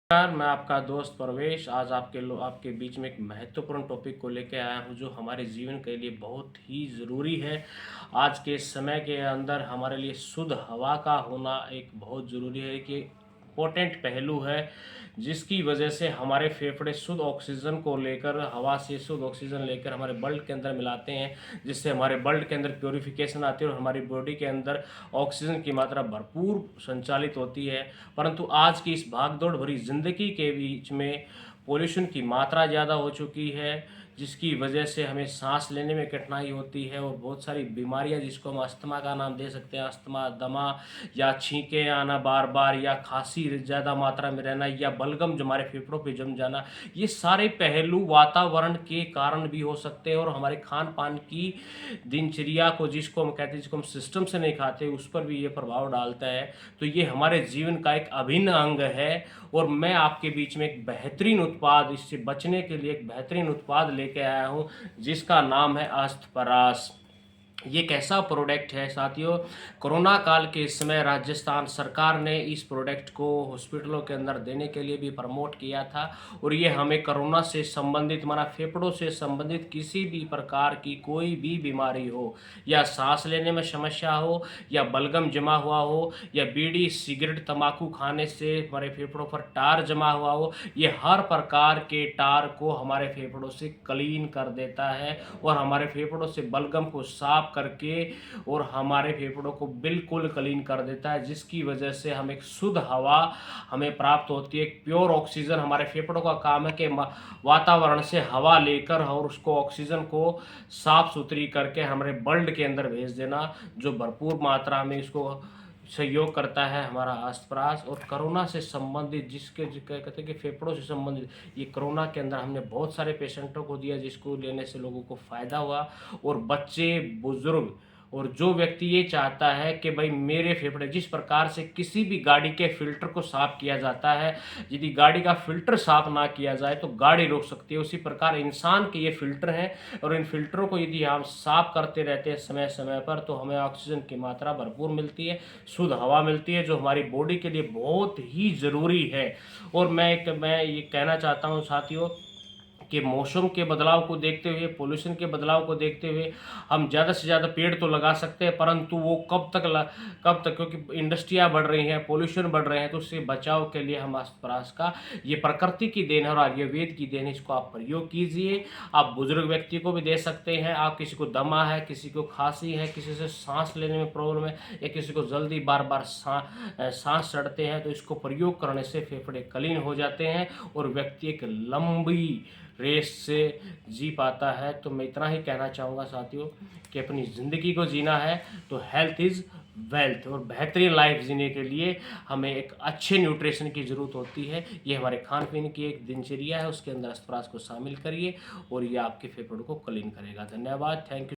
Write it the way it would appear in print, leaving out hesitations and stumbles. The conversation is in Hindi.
नमस्कार, मैं आपका दोस्त परवेश आज आपके बीच में एक महत्वपूर्ण टॉपिक को लेके आया हूँ जो हमारे जीवन के लिए बहुत ही ज़रूरी है। आज के समय के अंदर हमारे लिए शुद्ध हवा का होना एक बहुत ज़रूरी है कि इम्पोर्टेंट पहलू है, जिसकी वजह से हमारे फेफड़े शुद्ध ऑक्सीजन को लेकर हवा से शुद्ध ऑक्सीजन लेकर हमारे ब्लड के अंदर मिलाते हैं, जिससे हमारे ब्लड के अंदर प्योरीफिकेशन आती है और हमारी बॉडी के अंदर ऑक्सीजन की मात्रा भरपूर संचालित होती है। परंतु आज की इस भागदौड़ भरी ज़िंदगी के बीच में पोल्यूशन की मात्रा ज़्यादा हो चुकी है, जिसकी वजह से हमें सांस लेने में कठिनाई होती है और बहुत सारी बीमारियां, जिसको हम अस्थमा का नाम दे सकते हैं, अस्थमा, दमा या छींकें आना बार बार, या खांसी ज़्यादा मात्रा में रहना, या बलगम जो हमारे फेफड़ों पे जम जाना, ये सारे पहलू वातावरण के कारण भी हो सकते हैं और हमारे खान पान की दिनचर्या को, जिसको हम कहते हैं, जिसको हम सिस्टम से नहीं खाते, उस पर भी ये प्रभाव डालता है। तो ये हमारे जीवन का एक अभिन्न अंग है और मैं आपके बीच में एक बेहतरीन उत्पाद, इससे बचने के लिए एक बेहतरीन उत्पाद लेके आया हूँ, जिसका नाम है अस्थपरास। ये कैसा प्रोडक्ट है साथियों? कोरोना काल के समय राजस्थान सरकार ने इस प्रोडक्ट को हॉस्पिटलों के अंदर देने के लिए भी प्रमोट किया था और ये हमें कोरोना से संबंधित, हमारा फेफड़ों से संबंधित किसी भी प्रकार की कोई भी बीमारी हो, या सांस लेने में समस्या हो, या बलगम जमा हुआ हो, या बीड़ी सिगरेट तंबाकू खाने से हमारे फेफड़ों पर टार जमा हुआ हो, ये हर प्रकार के टार को हमारे फेफड़ों से क्लीन कर देता है और हमारे फेफड़ों से बलगम को साफ करके और हमारे फेफड़ों को बिल्कुल क्लीन कर देता है, जिसकी वजह से हम एक शुद्ध हवा हमें प्राप्त होती है। एक प्योर ऑक्सीजन, हमारे फेफड़ों का काम है कि वातावरण से हवा लेकर और उसको ऑक्सीजन को साफ सुथरी करके हमारे ब्लड के अंदर भेज देना, जो भरपूर मात्रा में इसको सहयोग करता है हमारा अस्थपरास। और कोरोना से संबंधित, जिसके कहते हैं कि फेफड़ों से संबंधित, ये कोरोना के अंदर हमने बहुत सारे पेशेंटों को दिया, जिसको लेने से लोगों को फ़ायदा हुआ, और बच्चे, बुजुर्ग, और जो व्यक्ति ये चाहता है कि भाई मेरे फेफड़े, जिस प्रकार से किसी भी गाड़ी के फ़िल्टर को साफ़ किया जाता है, यदि गाड़ी का फ़िल्टर साफ़ ना किया जाए तो गाड़ी रुक सकती है, उसी प्रकार इंसान के ये फ़िल्टर हैं और इन फ़िल्टरों को यदि हम साफ़ करते रहते हैं समय समय पर, तो हमें ऑक्सीजन की मात्रा भरपूर मिलती है, शुद्ध हवा मिलती है, जो हमारी बॉडी के लिए बहुत ही ज़रूरी है। और मैं ये कहना चाहता हूँ साथियों कि मौसम के बदलाव को देखते हुए, पोल्यूशन के बदलाव को देखते हुए हम ज़्यादा से ज़्यादा पेड़ तो लगा सकते हैं, परंतु वो कब तक, क्योंकि इंडस्ट्रियाँ बढ़ रही हैं, पोल्यूशन बढ़ रहे हैं, तो उससे बचाव के लिए हम अस्थपरास का, ये प्रकृति की देन है और आयुर्वेद की देन है, इसको आप प्रयोग कीजिए। आप बुजुर्ग व्यक्ति को भी दे सकते हैं, आप किसी को दमा है, किसी को खांसी है, किसी से सांस लेने में प्रॉब्लम है, या किसी को जल्दी बार बार सांस चढ़ते हैं, तो इसको प्रयोग करने से फेफड़े क्लीन हो जाते हैं और व्यक्ति एक लंबी रेस से जी पाता है। तो मैं इतना ही कहना चाहूँगा साथियों कि अपनी ज़िंदगी को जीना है तो हेल्थ इज़ वेल्थ, और बेहतरीन लाइफ जीने के लिए हमें एक अच्छे न्यूट्रिशन की ज़रूरत होती है। ये हमारे खान पीने की एक दिनचर्या है, उसके अंदर अस्थपरास को शामिल करिए और ये आपके फेफड़ों को क्लीन करेगा। धन्यवाद, थैंक यू।